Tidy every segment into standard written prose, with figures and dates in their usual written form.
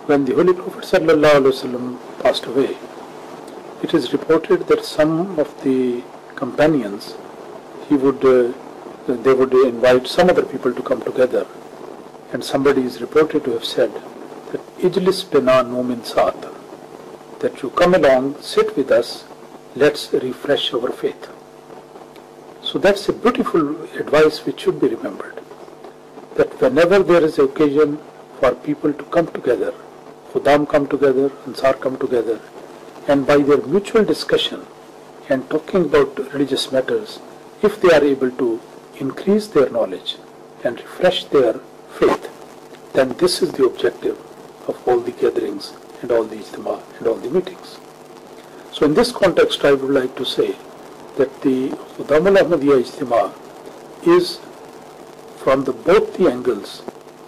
when the Holy Prophet ﷺ passed away, it is reported that some of the companions, they would invite some other people to come together, and somebody is reported to have said that Ijlis bina numin saat, that you come along, sit with us, let's refresh our faith. So that's a beautiful advice which should be remembered, that whenever there is an occasion for people to come together, Khuddam come together, Ansar come together, and by their mutual discussion and talking about religious matters, if they are able to increase their knowledge and refresh their faith, then this is the objective of all the gatherings and all the ijtima and all the meetings. So in this context, I would like to say that the Khuddam al-Ahmadiyya Ijtima is, from both the angles,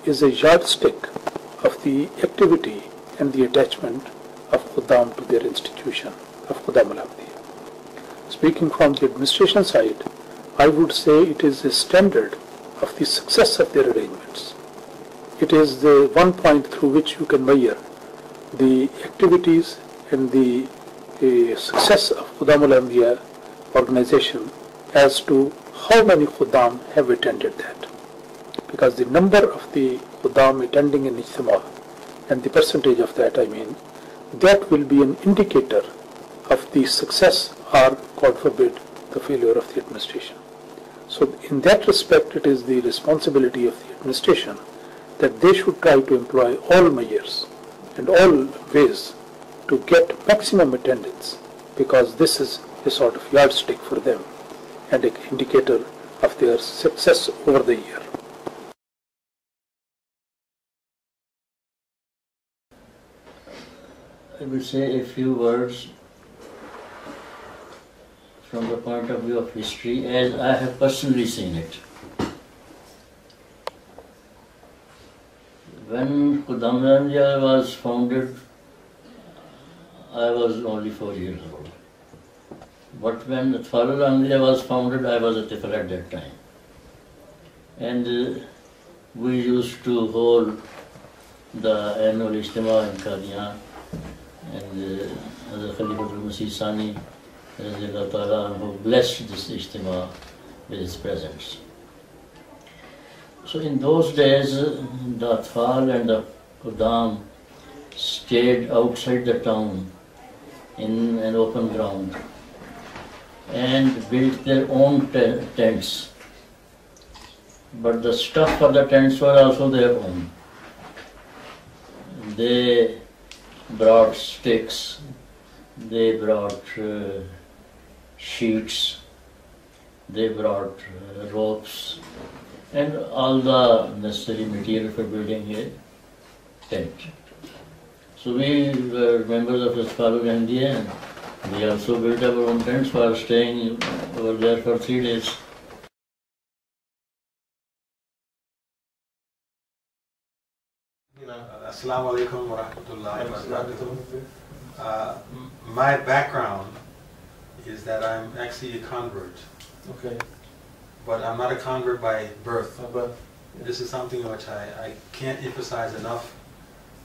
is a yardstick of the activity and the attachment of Khuddam to their institution of Khuddam al-Ahmadiyya. Speaking from the administration side, I would say it is a standard of the success of their arrangements. It is the one point through which you can measure the activities and the success of Khuddam al-Ahmadiyya organization as to how many Khuddam have attended that. Because the number of the Khuddam attending an Ijtima and the percentage of that, that will be an indicator of the success or, God forbid, the failure of the administration. So in that respect, it is the responsibility of the administration that they should try to employ all measures and all ways to get maximum attendance, because this is a sort of yardstick for them and an indicator of their success over the year. I will say a few words from the point of view of history as I have personally seen it. When Khuddam al-Ahmadiyya was founded, I was only 4 years old. But when Atfal al-Ahmadiyya was founded, I was a tifl at that time. And we used to hold the annual Ijtima in Qadian, and Hazrat Khalifatul Masih Sani who blessed this Ijtima with his presence. So in those days, the Atfal and the Khuddam stayed outside the town in an open ground and built their own tents. But the stuff for the tents were also their own. They brought sticks, they brought sheets, they brought ropes, and all the necessary material for building a tent. So we were members of the Atfal al-Ahmadiyya, and we also built our own tents for staying over there for 3 days. Assalamu alaikum wa rahmatullahi wa barakatuh. My background is that I'm actually a convert. Okay. But I'm not a convert by birth. Yeah. This is something which I can't emphasize enough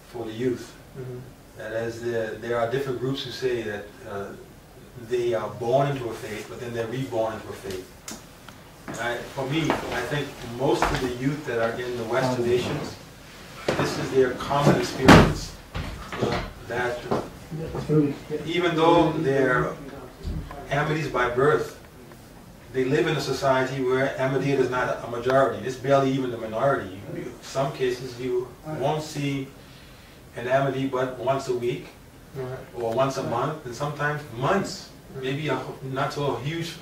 for the youth. That as there are different groups who say that they are born into a faith, but then they're reborn into a faith. And for me, I think most of the youth that are in the Western nations, this is their common experience. That even though they're Ahmadis by birth, they live in a society where Ahmadiyya is not a majority. It's barely even the minority. In some cases, you won't see an Ahmadi but once a week, or once a month, and sometimes months. Maybe not so huge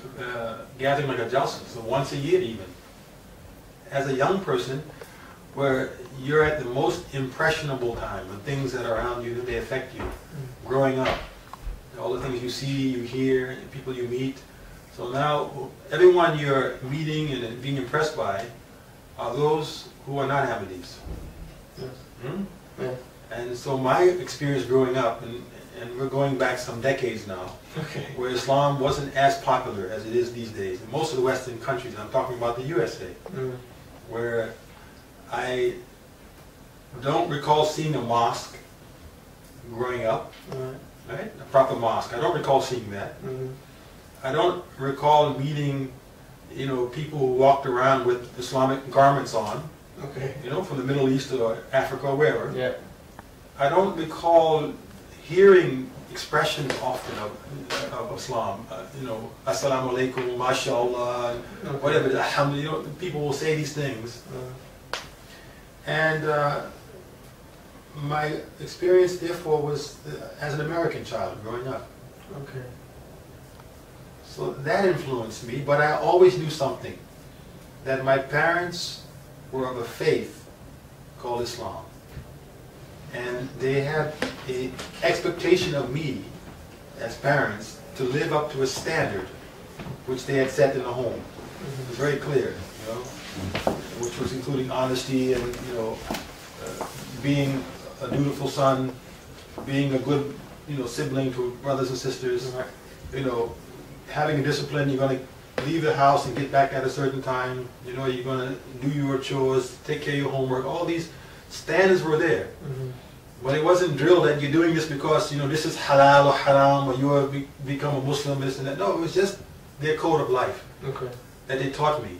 gathering like a Jalsa, so once a year even. As a young person, where you're at the most impressionable time, the things that are around you, they affect you. Growing up, all the things you see, you hear, people you meet. So now, everyone you're meeting and being impressed by are those who are not Ahmadis. Yes. Yeah. And so my experience growing up, and we're going back some decades now, where Islam wasn't as popular as it is these days. In most of the Western countries, I'm talking about the USA, where I don't recall seeing a mosque growing up, right? A proper mosque. I don't recall seeing that. I don't recall meeting, you know, people who walked around with Islamic garments on, you know, from the Middle East or Africa or wherever. Yeah. I don't recall hearing expressions often of Islam, you know, Assalamu alaikum, mashallah, whatever, alhamdulillah, you know, people will say these things. And my experience, therefore, was as an American child growing up. So that influenced me, but I always knew something, that my parents were of a faith called Islam. And they had an expectation of me, as parents, to live up to a standard which they had set in the home. It was very clear, you know, which was including honesty and, you know, being a dutiful son, being a good, you know, sibling to brothers and sisters, you know, having a discipline. You're going to leave the house and get back at a certain time. You know, you're going to do your chores, take care of your homework. All these standards were there. But it wasn't drilled that you're doing this because, you know, this is halal or haram, or you have become a Muslim, this and that. No, it was just their code of life that they taught me.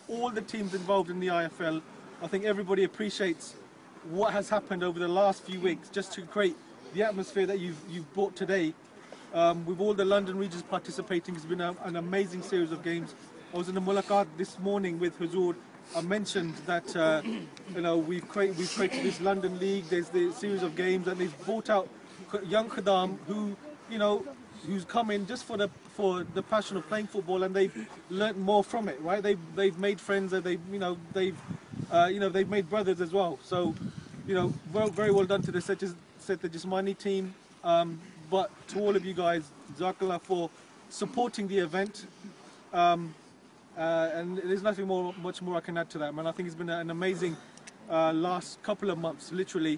All the teams involved in the IFL, I think everybody appreciates what has happened over the last few weeks just to create the atmosphere that you've brought today. With all the London regions participating, it's been an amazing series of games. I was in the Mulaqat this morning with Huzur. I mentioned that you know, we've created this London League. There's the series of games, and they've brought out young Khadam who, you know, who's come in just for the passion of playing football, and they've learnt more from it, right? They've made friends, and they've made brothers as well. So, you know, very well done to the Set the Jismani team. But to all of you guys, Jazakallah for supporting the event. And there's nothing much more I can add to that, man. I think it's been an amazing last couple of months, literally.